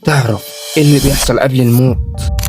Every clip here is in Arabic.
تعرف ايه اللي بيحصل قبل الموت؟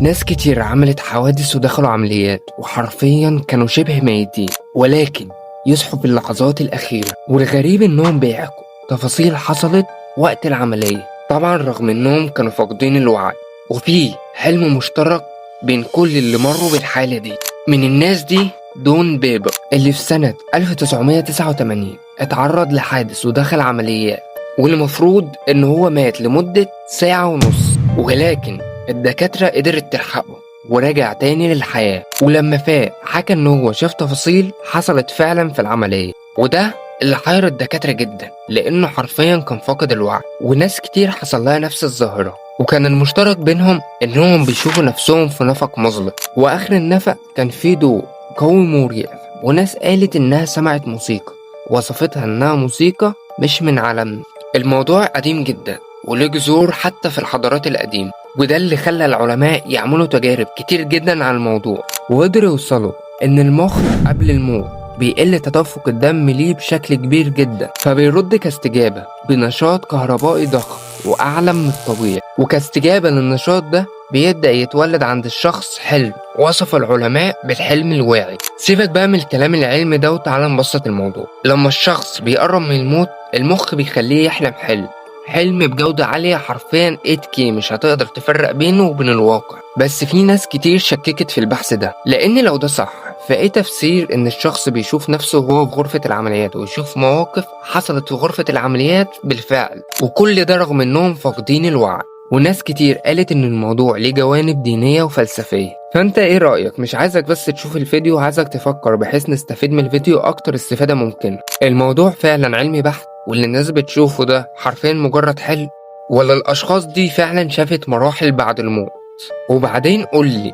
ناس كتير عملت حوادث ودخلوا عمليات وحرفيا كانوا شبه ميتين، ولكن يصحوا في اللحظات الأخيرة. والغريب انهم بيحكوا تفاصيل حصلت وقت العملية، طبعا رغم انهم كانوا فاقدين الوعي. وفي حلم مشترك بين كل اللي مروا بالحالة دي. من الناس دي دون بيبر اللي في سنة 1989 اتعرض لحادث ودخل عمليات، والمفروض ان هو مات لمدة ساعة ونص، ولكن الدكاترة قدرت تلحقه ورجع تاني للحياة. ولما فاق حكى ان هو شاف تفاصيل حصلت فعلا في العملية، وده اللي حير الدكاترة جدا لانه حرفيا كان فاقد الوعي. وناس كتير حصل لها نفس الظاهرة، وكان المشترك بينهم انهم بيشوفوا نفسهم في نفق مظلم، واخر النفق كان فيه ضوء قوي مريع. وناس قالت انها سمعت موسيقى وصفتها انها موسيقى مش من عالمنا. الموضوع قديم جدا وله جذور حتى في الحضارات القديمة، وده اللي خلى العلماء يعملوا تجارب كتير جدا على الموضوع، وقدروا يوصلوا ان المخ قبل الموت بيقل تدفق الدم ليه بشكل كبير جدا، فبيرد كاستجابة بنشاط كهربائي ضخم وأعلى من الطبيعي. وكاستجابة للنشاط ده بيبدأ يتولد عند الشخص حلم وصف العلماء بالحلم الواعي. سيبك بقى من الكلام العلمي ده وتعالى نبسط الموضوع. لما الشخص بيقرب من الموت المخ بيخليه يحلم حلم بجودة عالية، حرفيا 8K مش هتقدر تفرق بينه وبين الواقع. بس في ناس كتير شككت في البحث ده، لأن لو ده صح فايه تفسير ان الشخص بيشوف نفسه وهو في غرفة العمليات ويشوف مواقف حصلت في غرفة العمليات بالفعل، وكل ده رغم انهم فاقدين الوعي. وناس كتير قالت ان الموضوع ليه جوانب دينية وفلسفية. فانت ايه رأيك؟ مش عايزك بس تشوف الفيديو، عايزك تفكر بحيث نستفيد من الفيديو اكتر استفادة ممكن. الموضوع فعلا علمي بحت، واللي الناس بتشوفه ده حرفيا مجرد حلم، ولا الاشخاص دي فعلا شافت مراحل بعد الموت؟ وبعدين قولي